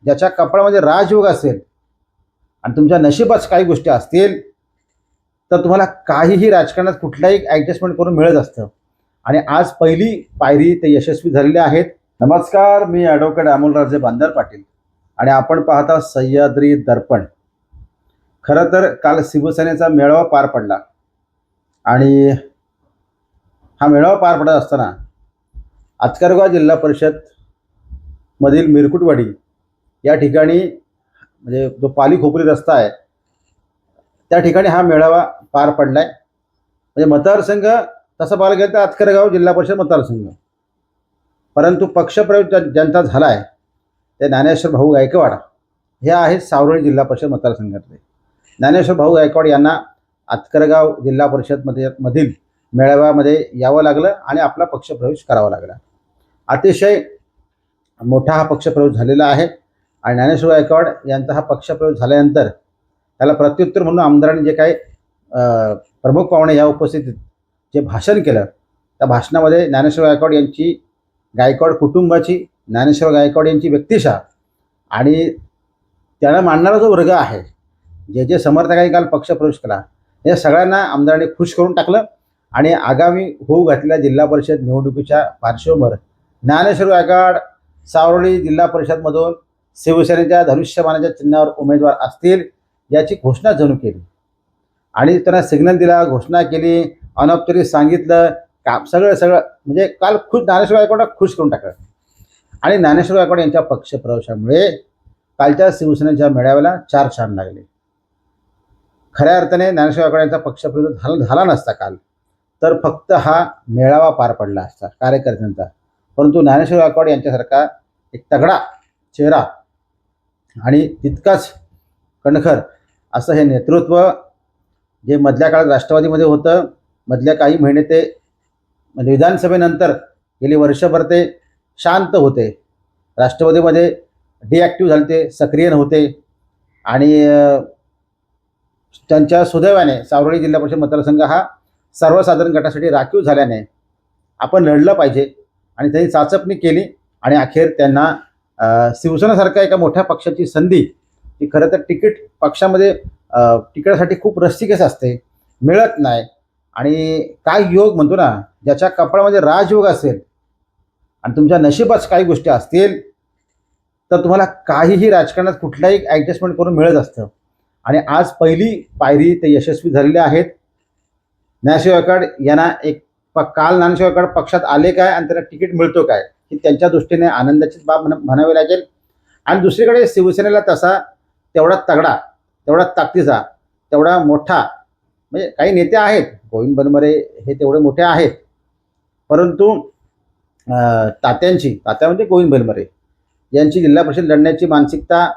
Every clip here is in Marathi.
ज्याच्या कपाळामध्ये राजयोग असेल आणि तुमच्या नशिबाच काही गोष्टी असतील तर तुम्हाला काहीही राजकारणात कुठलाही ॲडजस्टमेंट करून मिळत असतं. आणि आज पहिली पायरी ते यशस्वी झालेले आहेत. नमस्कार, मी ॲडव्होकेट अमोलराजे बांदर पाटील आणि आपण पाहता सह्याद्री दर्पण. खरं तर काल शिवसेनेचा मेळावा पार पडला आणि हा मेळावा पार पडत असताना आचकरगाव जिल्हा परिषद मधील मिरकुटवाडी या ठिकाणी म्हणजे जो पाली खोपरी रस्ता आहे त्या ठिकाणी हा मेळावा पार पडलाय. म्हणजे मतदारसंघ तसं पाहायला गेलं तर आचकरगाव जिल्हा परिषद मतदारसंघ, परंतु पक्षप्रवेश ज्यांचा झाला आहे ते ज्ञानेश्वर भाऊ गायकवाड हे आहेत सावरळी जिल्हा परिषद मतदारसंघातले. ज्ञानेश्वर भाऊ गायकवाड यांना आचकरगाव जिल्हा परिषद मधील मेळाव्यामध्ये यावं लागलं आणि आपला पक्षप्रवेश करावा लागला. अतिशय मोठा हा पक्षप्रवेश झालेला आहे आणि ज्ञानेश्वर गायकवाड यांचा हा पक्षप्रवेश झाल्यानंतर त्याला प्रत्युत्तर म्हणून आमदारांनी जे काही प्रमुख पाहुणे या उपस्थितीत जे भाषण केलं त्या भाषणामध्ये ज्ञानेश्वर गायकवाड यांची, गायकवाड कुटुंबाची, ज्ञानेश्वर गायकवाड यांची व्यक्तिशा आणि त्याला मानणारा जो वर्ग आहे, जे जे समर्थकांनी काल पक्षप्रवेश केला या सगळ्यांना आमदारांनी खुश करून टाकलं. आणि आगामी होऊ घातलेल्या जिल्हा परिषद निवडणुकीच्या पार्श्वभूमीवर ज्ञानेश्वर गायकवाड सावरळी जिल्हा परिषदमधून शिवसेनेच्या धनुष्यबाणाच्या चिन्हावर उमेदवार असतील याची घोषणा जणू केली आणि त्यांना सिग्नल दिला, घोषणा केली, अनौपचारिक सांगितलं काम सगळं म्हणजे काल खुश ज्ञानेश्वर गायकवाड खुश करून टाकलं. आणि ज्ञानेश्वर गायकवाड यांच्या पक्षप्रवेशामुळे कालच्या शिवसेनेच्या मेळाव्याला चार चांद लागले. खऱ्या अर्थाने ज्ञानेश्वर गायकवाड यांचा पक्षप्रवेश झाला नसता काल तर फक्त हा मेळावा पार पडला असता कार्यकर्त्यांचा, परंतु ज्ञानेश्वर गायकवाड यांच्यासारखा एक तगडा चेहरा आणि तितकाच कणखर असं हे नेतृत्व जे मधल्या काळात राष्ट्रवादीमध्ये होतं, मधल्या काही महिने ते म्हणजे विधानसभेनंतर गेली वर्षभर ते शांत होते, राष्ट्रवादीमध्ये डिॲक्टिव्ह झाले, ते सक्रिय नव्हते आणि त्यांच्या सुदैवाने सावरळी जिल्हा परिषद मतदारसंघ हा सर्वसाधारण गटासाठी राखीव झाल्याने आपण लढलं पाहिजे आणि त्यांनी चाचपणी केली आणि अखेर त्यांना शिवसेनेसारख्या एका मोठ्या पक्षाची संधी, की खरं तर तिकीट पक्षामध्ये तिकिटासाठी खूप रस्सीकेस असते, मिळत नाही. आणि काय योग म्हणतो ना, ज्याच्या कपाळामध्ये राजयोग असेल आणि तुमच्या नशिबाच काही गोष्टी असतील तर तुम्हाला काहीही राजकारणात कुठलाही ॲडजस्टमेंट करून मिळत असतं. आणि आज पहिली पायरी ते यशस्वी झालेले आहेत. ज्ञानेश्वर गायकवाड यांना काल ज्ञानेश्वर गायकवाड पक्षात आले काय आणि त्यांना तिकीट मिळतो काय ही त्यांच्या दृष्टीने आनंदाचीच बाब म्हणावी लागेल. आणि दुसरीकडे शिवसेनेला तसा तेवढा तगडा, तेवढा ताकदीचा, तेवढा मोठा म्हणजे काही नेते आहेत, गोविंद बनमरे हे तेवढे मोठे आहेत, परंतु तात्या म्हणजे गोविंद बनमरे यांची जिल्हा परिषद लढण्याची मानसिकता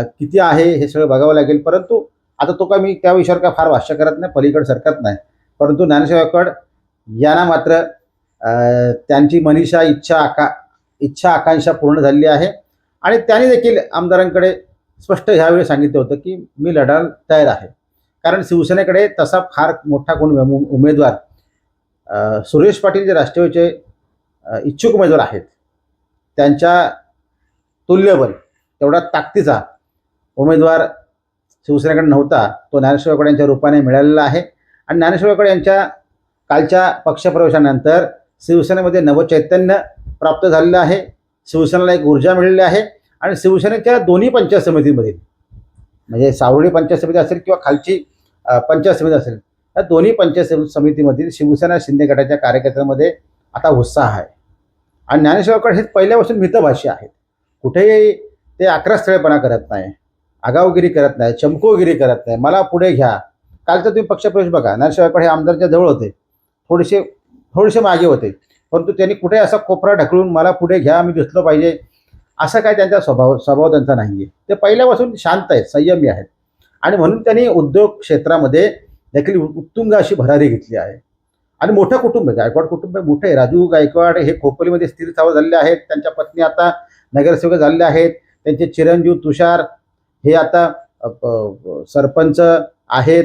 किती आहे हे सगळं बघावं लागेल. परंतु आता तो काय मी त्या विषयावर काय फार भाष्य करत नाही, पलीकडे सरकत नाही, परंतु ज्ञानेश्वर गायकवाड यांना मात्र त्यांची मनीषा, इच्छा आकांक्षा पूर्ण झालेली आहे. आणि त्यांनी देखील आमदारांकडे स्पष्ट ह्यावेळी सांगितलं होतं की मी लढायला तयार आहे, कारण शिवसेनेकडे तसा फार मोठा कोण उमेदवार सुरेश पाटील जे राष्ट्रवादीचे इच्छुक उमेदवार आहेत त्यांच्या तुल्यबल तेवढा ताकदीचा उमेदवार शिवसेनेकडे नव्हता, तो ज्ञानेश्वर गायकवाड यांच्या रूपाने मिळालेला आहे. आणि ज्ञानेश्वर गायकवाड यांच्या कालच्या पक्षप्रवेशानंतर शिवसेनेमध्ये नवचैतन्य प्राप्त झालेलं आहे, शिवसेनेला एक ऊर्जा मिळालेली आहे. आणि शिवसेनेच्या दोन्ही पंचायत समितीमधील म्हणजे सावरळी पंचायत समिती असेल किंवा खालची पंचायत समिती असेल, या दोन्ही पंचायत समितीमधील शिवसेना शिंदे गटाच्या कार्यकर्त्यांमध्ये आता उत्साह आहे. आणि ज्ञानेश्वर गायकवाड हे पहिल्यापासून मितभाषी आहेत, कुठेही ते आक्रस्थळेपणा करत नाही, आगावगिरी करत नाही, चमकोगिरी करत नाही, मला पुढे घ्या. कालचा तुम्ही पक्षप्रवेश बघा, ज्ञानेश्वर गायकवाड हे आमदारच्या जवळ होते, थोडेसे मागे होते, परंतु त्यांनी कुठे असा कोपरा ढकलून मला पुढे घ्या, मी दिसलो पाहिजे असा काय त्यांचा स्वभाव त्यांचा नाही आहे. ते पहिल्यापासून शांत आहेत, संयमी आहेत आणि म्हणून त्यांनी उद्योग क्षेत्रामध्ये देखील उत्तुंग अशी भरारी घेतली आहे. आणि मोठं कुटुंब आहे, गायकवाड कुटुंब मोठं आहे. राजू गायकवाड हे खोपोलीमध्ये स्थिर स्थावर झालेले आहेत, त्यांच्या पत्नी आता नगरसेवक झालेले आहेत, त्यांचे चिरंजीव तुषार हे आता सरपंच आहेत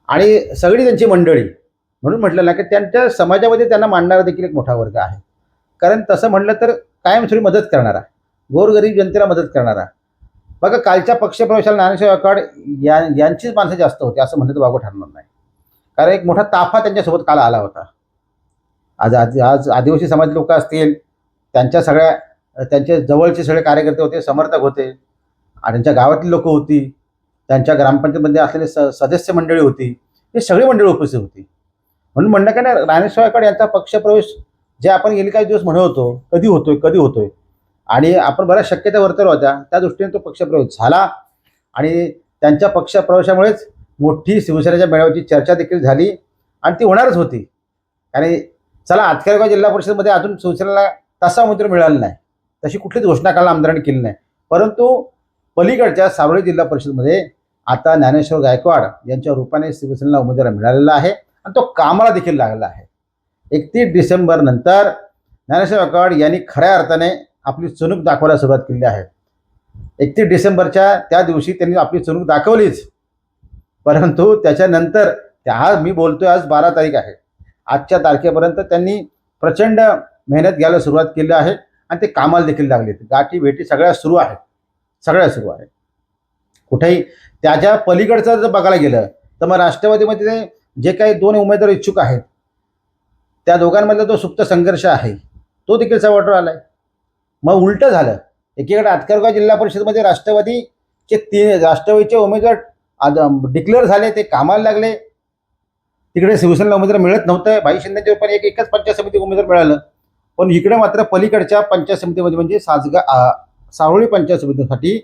आणि सगळी त्यांची मंडळी. म्हणून म्हटलं ना की त्यांच्या समाजामध्ये त्यांना मानणारा देखील एक मोठा वर्ग आहे, कारण तसं म्हटलं तर कायमस्वरूपी मदत करणारा, गोरगरीब जनतेला मदत करणारा. बघा, कालच्या पक्षप्रवेशाला ज्ञानेश्वर गायकवाड यांचीच माणसं जास्त होती असं म्हणलं तर वावगं ठरणार नाही. कारण एक मोठा ताफा त्यांच्यासोबत काल आला होता. आज आज आज आदिवासी समाज लोक असतील, त्यांच्या सगळ्या त्यांचे जवळचे सगळे कार्यकर्ते होते, समर्थक होते, आणि त्यांच्या गावातली लोक होती, त्यांच्या ग्रामपंचायतमध्ये असलेले सदस्य मंडळी होती, हे सगळी मंडळी उपस्थित होती. म्हणून म्हणणं काय ना, ज्ञानेश्वर गायकवाड यांचा पक्षप्रवेश जे आपण गेली काही दिवस म्हणत होतो कधी होतोय, आणि आपण बऱ्याच शक्यता वर्तवल्या होत्या, त्या दृष्टीने तो पक्षप्रवेश झाला. आणि त्यांच्या पक्षप्रवेशामुळेच मोठी शिवसेनेच्या मेळाव्याची चर्चा देखील झाली, आणि ती होणारच होती. आणि चला, आजकाल जिल्हा परिषदेमध्ये अजून शिवसेनेला तसा उमेदवार मिळाला नाही, तशी कुठलीच घोषणा काल आमदारांनी केली नाही. परंतु पलीकडच्या सारोळी जिल्हा परिषदमध्ये आता ज्ञानेश्वर गायकवाड यांच्या रूपाने शिवसेनेला उमेदवार मिळालेला आहे, आणि तो कामाला देखील लागला आहे. 31 डिसेंबर नंतर ज्ञानेश्वर गायकवाड यांनी खऱ्या अर्थाने आपली चुणूक दाखवायला सुरुवात केली आहे. 31 डिसेंबरच्या त्या दिवशी त्यांनी आपली चुणूक दाखवलीच, परंतु त्याच्यानंतर आज मी बोलतोय, आज 12 तारीख आहे, आजच्या तारखेपर्यंत त्यांनी प्रचंड मेहनत घ्यायला सुरुवात केली आहे, आणि ते कामाला देखील लागले. गाठी भेटी सगळ्या सुरू आहेत. कुठेही त्याच्या पलीकडचं जर बघायला गेलं तर मग राष्ट्रवादीमध्ये जे काही 2 उमेदवार इच्छुक आहेत, त्या दोघांमधला जो सुप्त संघर्ष आहे तो देखील सवाटावर आलाय. मग उलटं झालं, एकीकडे आतकरगाव जिल्हा परिषदमध्ये राष्ट्रवादीचे उमेदवार डिक्लेअर झाले, ते कामाला लागले. तिकडे शिवसेनेला उमेदवार मिळत नव्हतं. भाई शिंदेच्या रूपाने एकच पंचायत समिती उमेदवार मिळालं, पण इकडे मात्र पलीकडच्या पंचायत समितीमध्ये म्हणजे सारोळी पंचायत समितीसाठी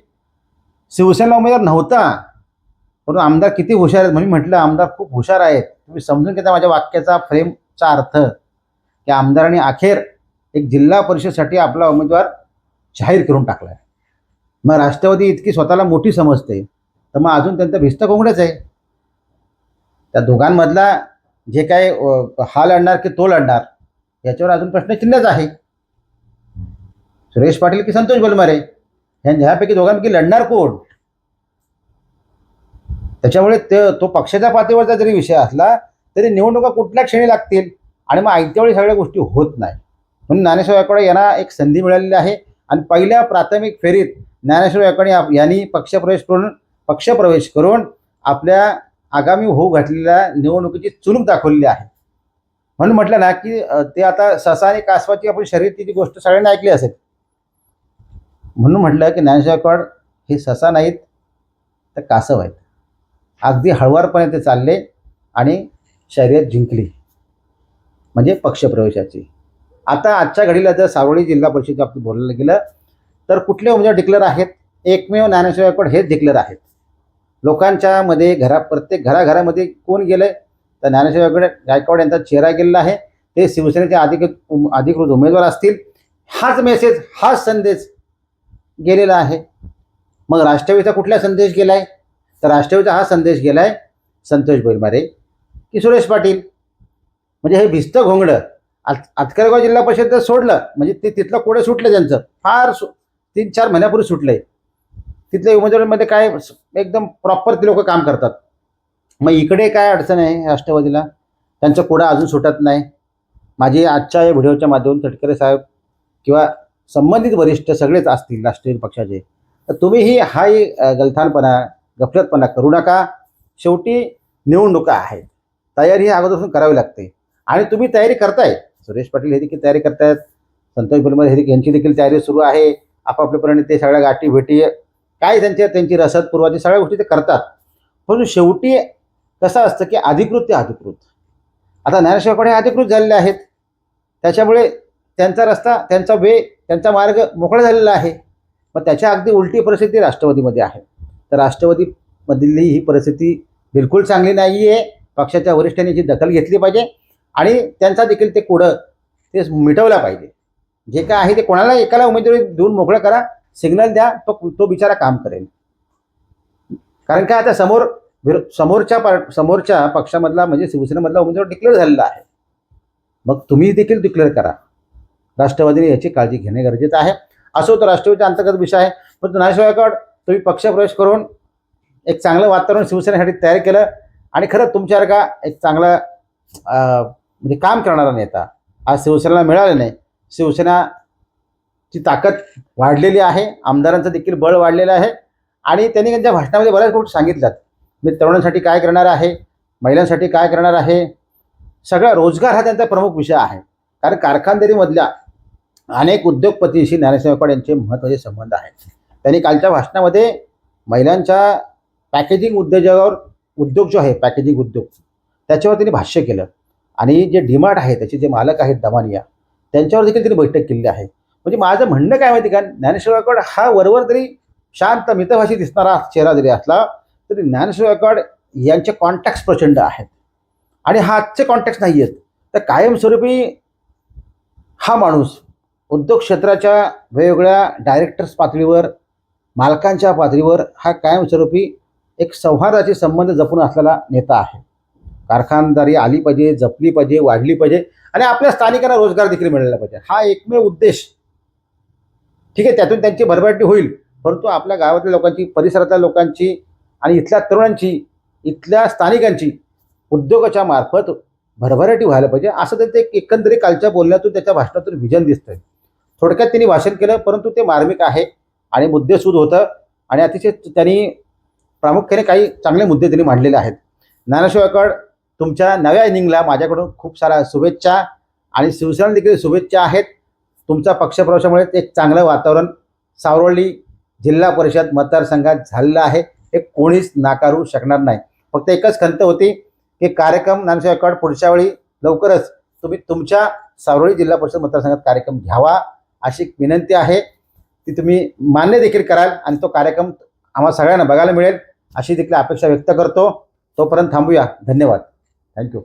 शिवसेनेला उमेदवार नव्हता. परंतु आमदार किती हुशार आहेत, म्हणून म्हटलं आमदार खूप हुशार आहेत. तुम्ही समजून घेता माझ्या वाक्याचा फ्रेमचा अर्थ, की आमदारांनी अखेर एक जिल्हा परिषदसाठी आपला उमेदवार जाहीर करून टाकला आहे. मग राष्ट्रवादी इतकी स्वतःला मोठी समजते, तर मग अजून त्यांचं भिस्त कोंबडंच आहे. त्या दोघांमधला जे काय हा लढणार की तो लढणार, याच्यावर अजून प्रश्नचिन्हच आहे. सुरेश पाटील की संतोष बोलमारे, ह्यापैकी दोघांपैकी लढणार कोण? त्याच्यामुळे तो पक्षाच्या पातळीवरचा जरी विषय असला तरी निवडणुका कुठल्या क्षणी लागतील, आणि मग आयत्या वेळी सगळ्या गोष्टी होत नाही. म्हणून ज्ञानेश्वर गायकवाड यांना एक संधी मिळालेली आहे, आणि पहिल्या प्राथमिक फेरीत ज्ञानेश्वर गायकवाड यांनी पक्षप्रवेश करून आपल्या आगामी होऊ घातलेल्या निवडणुकीची चुणूक दाखवलेली आहे. म्हणून म्हटलं ना, की ते आता ससा आणि कासवाची आपण शर्यतीची गोष्ट सगळ्यांनी ऐकली असेल. म्हणून म्हटलं की ज्ञानेश्वर गायकवाड हे ससा नाहीत तर कासव आहेत. अगदी हळुवारपणे ते चालले आणि शर्यत जिंकली, म्हणजे पक्षप्रवेशाची. आता आजच्या घडीला जर सारोळी जिल्हा परिषदेच्या बाबतीत बोलायला गेलं तर कुठले उमेदवार डिक्लेअर आहेत? एकमेव ज्ञानेश्वर गायकवाड हेच डिक्लेअर आहेत. लोकांच्या मध्ये प्रत्येक घराघरामध्ये कोण गेलंय तर ज्ञानेश्वर गायकवाड यांचा चेहरा गेलेला आहे. ते शिवसेनेचे अधिकृत उमेदवार असतील. हाच मेसेज, हाच संदेश गेलेला आहे. मग राष्ट्रवादीचा कुठला संदेश गेलाय? तर राष्ट्रवादीचा हा संदेश गेलाय संतोष बोलमारे की सुरेश पाटील. म्हणजे हे भिस्त घोंगडं आतकरगाव जिल्हा परिषद सोडलं म्हणजे ते तिथलं कोडे सुटलं, त्यांचं फार 3-4 महिन्यापूर्वी सुटलंय. तिथल्या उमेदवारांमध्ये काय एकदम प्रॉपर ते लोक काम करतात. मग इकडे काय अडचण आहे राष्ट्रवादीला? त्यांचं कोडा अजून सुटत नाही. माझी आजच्या या व्हिडिओच्या माध्यमातून तटकरे साहेब किंवा संबंधित वरिष्ठ सगळेच असतील राष्ट्रीय पक्षाचे, तर तुम्हीही हाही गफलतपणा करू नका. शेवटी निवडणुका आहेत, तयारी ही अगोदरपासून करावी लागते, आणि तुम्ही तयारी करताय. सुरेश पाटील हे देखील तयारी करतायत, संतोष बोलमारे हे यांची देखील तयारी सुरू आहे. आपापल्याप्रमाणे ते सगळ्या गाठी भेटी काय त्यांची रसद पूर्वाची सगळ्या गोष्टी ते करतात. पण शेवटी कसं असतं की अधिकृत ते अधिकृत. आता ज्ञानेश्वर गायकवाड हे अधिकृत झालेले आहेत, त्याच्यामुळे त्यांचा रस्ता, त्यांचा वे, त्यांचा मार्ग मोकळा झालेला आहे. मग त्याच्या अगदी उलटी परिस्थिती राष्ट्रवादीमध्ये आहे. तर राष्ट्रवादीमधली ही परिस्थिती बिलकुल चांगली नाही आहे. पक्षाच्या वरिष्ठांनी याची दखल घेतली पाहिजे, आणि त्यांचा देखील ते कोडं ते मिटवला पाहिजे. जे काय आहे ते कोणाला एकाला उमेदवारी देऊन मोकळं करा, सिग्नल द्या, तो बिचारा काम करेल. कारण काय, आता समोरच्या पक्षामधला म्हणजे शिवसेनेमधला उमेदवार डिक्लेअर झालेला आहे. मग तुम्ही देखील डिक्लेअर करा. राष्ट्रवादीने याची काळजी घेणे गरजेचं आहे. असो तर राष्ट्रवादीचा अंतर्गत विषय आहे. पण ज्ञानेश्वर गायकवाड तुम्ही पक्षप्रवेश करून एक चांगलं वातावरण शिवसेनेसाठी तयार केलं, आणि खरं तुमच्यासारखा एक चांगला म्हणजे काम करणारा नेता आज शिवसेनेला मिळाले नाही. शिवसेना ची ताकद वाढलेली आहे, आमदारांचं देखील बळ वाढलेलं आहे आणि त्यांनी त्यांच्या भाषणामध्ये बऱ्याच गोष्टी सांगितल्यात. मी तरुणांसाठी काय करणार आहे, महिलांसाठी काय करणार आहे, सगळा रोजगार हा त्यांचा प्रमुख विषय आहे. कारण कारखानदारीमधल्या अनेक उद्योगपतींशी ज्ञानेश्वर गायकवाड यांचे महत्त्वाचे संबंध आहेत. त्यांनी कालच्या भाषणामध्ये महिलांच्या पॅकेजिंग उद्योगावर, उद्योग जो आहे पॅकेजिंग उद्योग, त्याच्यावर त्यांनी भाष्य केलं आणि जे डीमार्ट आहे त्याचे जे मालक आहेत दमानिया, त्यांच्यावर देखील त्यांनी बैठक केली आहे. म्हणजे माझं म्हणणं काय माहिती का, ज्ञानेश्वर गायकवाड हा वरवर तरी शांत मितभाषी दिसणारा चेहरा जरी असला तरी ज्ञानेश्वर गायकवाड यांचे कॉन्टॅक्ट्स प्रचंड आहेत आणि हा आजचे कॉन्टॅक्ट्स नाही आहेत. तर कायमस्वरूपी हा माणूस उद्योग क्षेत्राच्या वेगवेगळ्या डायरेक्टर्स पातळीवर, मालकांच्या पातळीवर हा कायमस्वरूपी एक सौहार्दाचे संबंध जपून असलेला नेता आहे. कारखानदारी आली पाहिजे, जपली पाहिजे, वाढली पाहिजे आणि आपल्या स्थानिकांना रोजगार देखील मिळाला पाहिजे, हा एकमेव उद्देश. ठीक आहे, त्यातून त्यांची भरभराटी होईल, परंतु आपल्या गावातल्या लोकांची, परिसरातल्या लोकांची आणि इथल्या तरुणांची, इथल्या स्थानिकांची उद्योगाच्या मार्फत भरभराटी व्हायला पाहिजे, असं त्यांचं एक एकंदरीत कालच्या बोलण्यातून, त्याच्या भाषणातून विजन दिसतंय. थोडक्यात त्यांनी भाषण केलं, परंतु ते मार्मिक आहे आणि मुद्देसूद होतं आणि अतिशय त्यांनी प्रामुख्याने काही चांगले मुद्दे त्यांनी मांडलेले आहेत. ज्ञानेश्वर गायकवाड, तुमच्या नव्या इनिंगला माझ्याकडून खूप साऱ्या शुभेच्छा आणि शिवसेना देखील शुभेच्छा आहेत. तुमच्या पक्षप्रवेशामुळे एक चांगलं वातावरण सावरवली जिल्हा परिषद मतदारसंघात झालेलं आहे, हे कोणीच नाकारू शकणार नाही. फक्त एकच खंत होती की कार्यक्रम ज्ञानेश्वर गायकवाड पुढच्या वेळी लवकरच तुम्ही तुमच्या सावरवली जिल्हा परिषद मतदारसंघात कार्यक्रम घ्यावा अशी विनंती आहे. ती तुम्ही मान्य देखील कराल आणि तो कार्यक्रम आम्हाला सगळ्यांना बघायला मिळेल अशी देखील अपेक्षा व्यक्त करतो. तोपर्यंत थांबूया. धन्यवाद. थँक्यू.